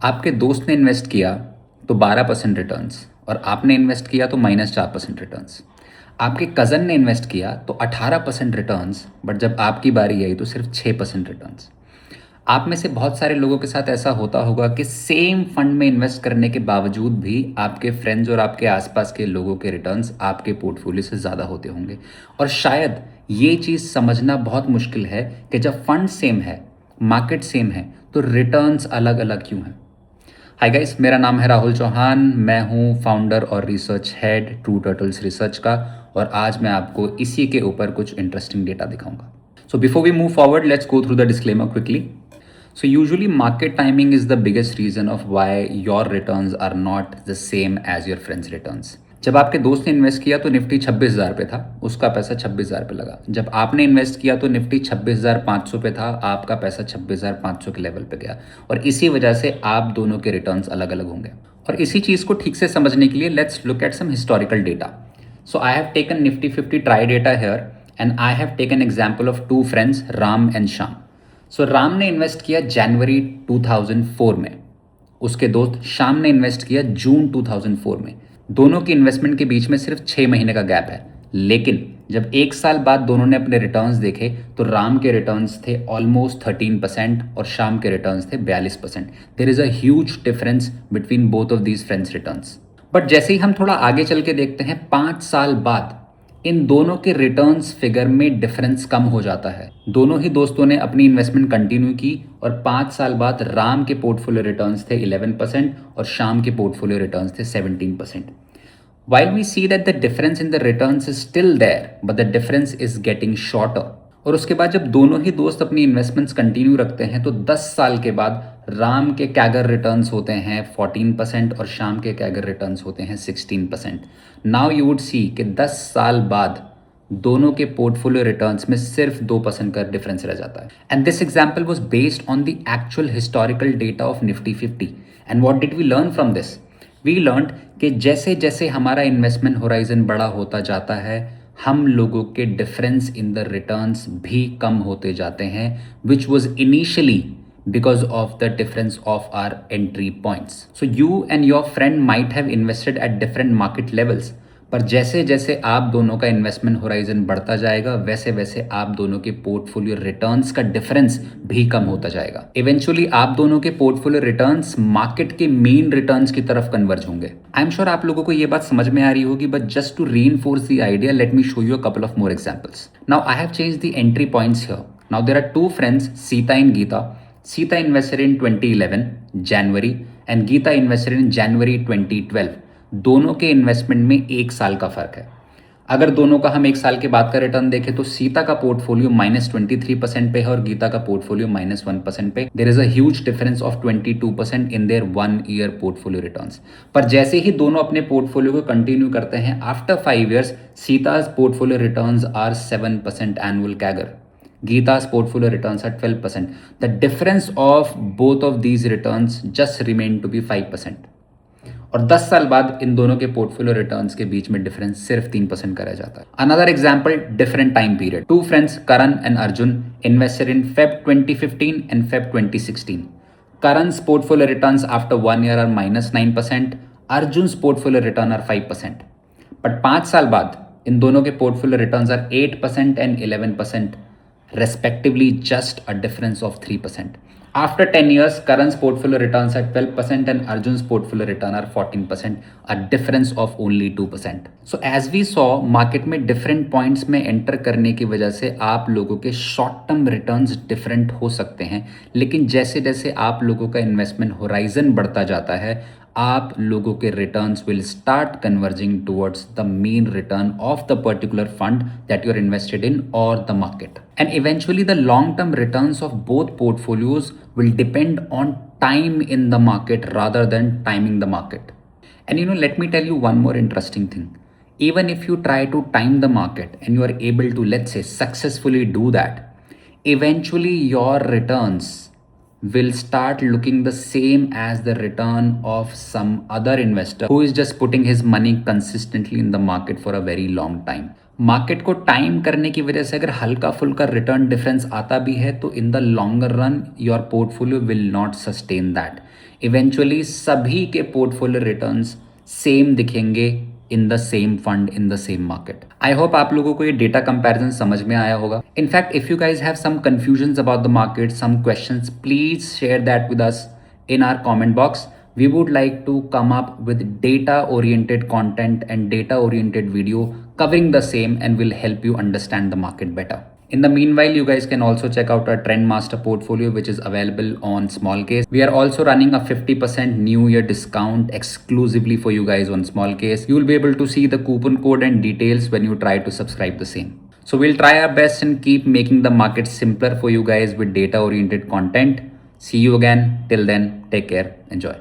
आपके दोस्त ने इन्वेस्ट किया तो 12% रिटर्न्स और आपने इन्वेस्ट किया तो -4% रिटर्न्स। आपके कज़न ने इन्वेस्ट किया तो 18% रिटर्न्स, बट जब आपकी बारी आई तो सिर्फ 6% रिटर्न्स। आप में से बहुत सारे लोगों के साथ ऐसा होता होगा कि सेम फंड में इन्वेस्ट करने के बावजूद भी आपके फ्रेंड्स और आपके आसपास के लोगों के रिटर्न्स आपके पोर्टफोलियो से ज़्यादा होते होंगे। और शायद ये चीज़ समझना बहुत मुश्किल है कि जब फंड सेम है, मार्केट सेम है, तो रिटर्न्स अलग अलग क्यों हैं। हाय गाइस, मेरा नाम है राहुल चौहान। मैं हूँ फाउंडर और research head true turtles research का, और आज मैं आपको इसी के ऊपर कुछ इंटरेस्टिंग डेटा दिखाऊंगा। So before we move forward, let's go through the disclaimer quickly. So usually market timing is the biggest reason of why your returns are not the same as your friends returns. जब आपके दोस्त ने invest किया तो Nifty 26,000 पे था, उसका पैसा 26,000 पे लगा। जब आपने इन्वेस्ट किया तो निफ्टी 26,500 पे था, आपका पैसा 26,500 के लेवल पे गया। और इसी वजह से आप दोनों के रिटर्न्स अलग अलग होंगे। और इसी चीज़ को ठीक से समझने के लिए let's look at some historical data. So I have taken Nifty 50 try data here, and I have taken example of two friends, Ram and Sham. सो राम ने इन्वेस्ट किया जनवरी 2004 में, उसके दोस्त शाम ने इन्वेस्ट किया जून 2004 में। दोनों की इन्वेस्टमेंट के बीच में सिर्फ 6 महीने का गैप है, लेकिन जब एक साल बाद दोनों ने अपने रिटर्न्स देखे तो राम के रिटर्न्स थे ऑलमोस्ट 13% और शाम के रिटर्न्स थे 42%। There is a huge difference between both of these friends returns. But जैसे ही हम थोड़ा आगे चल के देखते हैं, 5 साल बाद इन दोनों के रिटर्न्स फिगर में डिफरेंस कम हो जाता है। दोनों ही दोस्तों ने अपनी इन्वेस्टमेंट कंटिन्यू की और 5 साल बाद राम के पोर्टफोलियो रिटर्न्स थे 11% और शाम के पोर्टफोलियो रिटर्न्स थे 17%. While we see that the difference in the returns is still there, but the difference is getting shorter. और उसके बाद जब दोनों ही दोस्त अपनी इन्वेस्टमेंट्स कंटिन्यू रखते हैं तो 10 साल के बाद राम के कैगर रिटर्न्स होते हैं 14% और शाम के कैगर रिटर्न्स होते हैं 16%. नाउ यू वुड सी कि 10 साल बाद दोनों के पोर्टफोलियो रिटर्न्स में सिर्फ 2% का डिफरेंस रह जाता है। And this example was based on the actual historical data of Nifty 50. And what did we learn from this? We learn कि जैसे जैसे हमारा इन्वेस्टमेंट होराइजन बड़ा होता जाता है, हम लोगों के डिफरेंस इन द रिटर्न्स भी कम होते जाते हैं, which was initially because of the difference of our entry points. So you and your friend might have invested at different market levels, पर जैसे जैसे आप दोनों का इन्वेस्टमेंट होराइजन बढ़ता जाएगा, वैसे वैसे आप दोनों के पोर्टफोलियो रिटर्न्स का डिफरेंस भी कम होता जाएगा। इवेंचुअली आप दोनों के पोर्टफोलियो रिटर्न्स मार्केट के मेन रिटर्न्स की तरफ कन्वर्ज होंगे। आई एम श्योर आप लोगों को ये बात समझ में आ रही होगी, but just to reinforce the idea, let me show you a couple of more examples. Now I have changed the entry points here. Now there are two friends, Sita and Geeta. Sita invested in 2011 January and Geeta invested in January 2012. दोनों के investment में 1 साल का फर्क है। अगर दोनों का हम 1 साल के बाद का रिटर्न देखें तो सीता का पोर्टफोलियो -23% पे है और गीता का पोर्टफोलियो -1% पे। There is a huge difference of 22% in their 1 year portfolio returns. पर जैसे ही दोनों अपने पोर्टफोलियो को कंटिन्यू करते हैं, after 5 years Sita's portfolio returns are 7% annual CAGR. Geeta's portfolio returns are 12%. The difference of both of these returns just remain to be 5%. और 10 साल बाद इन दोनों के पोर्टफोलियो रिटर्न्स के बीच में डिफरेंस सिर्फ 3% का रह जाता है. Another example, different time period. Two friends Karan and Arjun invested in Feb 2015 and Feb 2016. Karan's portfolio returns after 1 year are -9%. Arjun's portfolio return are 5%. But 5 साल बाद इन दोनों के portfolio returns are 8% and 11%, respectively, just a difference of 3%. After 10 years, Karan's portfolio returns at 12% and Arjun's portfolio return are 14%, a difference of only 2%. So as we saw, market में different points में enter करने की वजह से आप लोगों के short term returns different हो सकते हैं, लेकिन जैसे जैसे आप लोगों का investment horizon बढ़ता जाता है, आप लोगों के returns will start converging towards the main return of the particular fund that you are invested in और the market. And eventually the long term returns of both portfolios will depend on time in the market rather than timing the market. And let me tell you one more interesting thing. Even if you try to time the market and you are able to, let's say, successfully do that, eventually your returns will start looking the same as the return of some other investor who is just putting his money consistently in the market for a very long time. Market को time करने की वजह से अगर हल्का फुल्का return difference आता भी है तो in the longer run your portfolio will not sustain that. Eventually सभी के पोर्टफोलियो रिटर्न्स सेम दिखेंगे in the same fund in the same market. I hope आप लोगों को ये डेटा कंपैरिजन समझ में आया होगा. In fact if you guys have some confusions about the market, some questions, please share that with us in our comment box. We would like to come up with data oriented content and data oriented video covering the same and will help you understand the market better. In the meanwhile, you guys can also check out our Trend Master portfolio, which is available on Small Case. We are also running a 50% New Year discount exclusively for you guys on Small Case. You will be able to see the coupon code and details when you try to subscribe the same. So we'll try our best and keep making the market simpler for you guys with data oriented content. See you again. Till then, take care. Enjoy.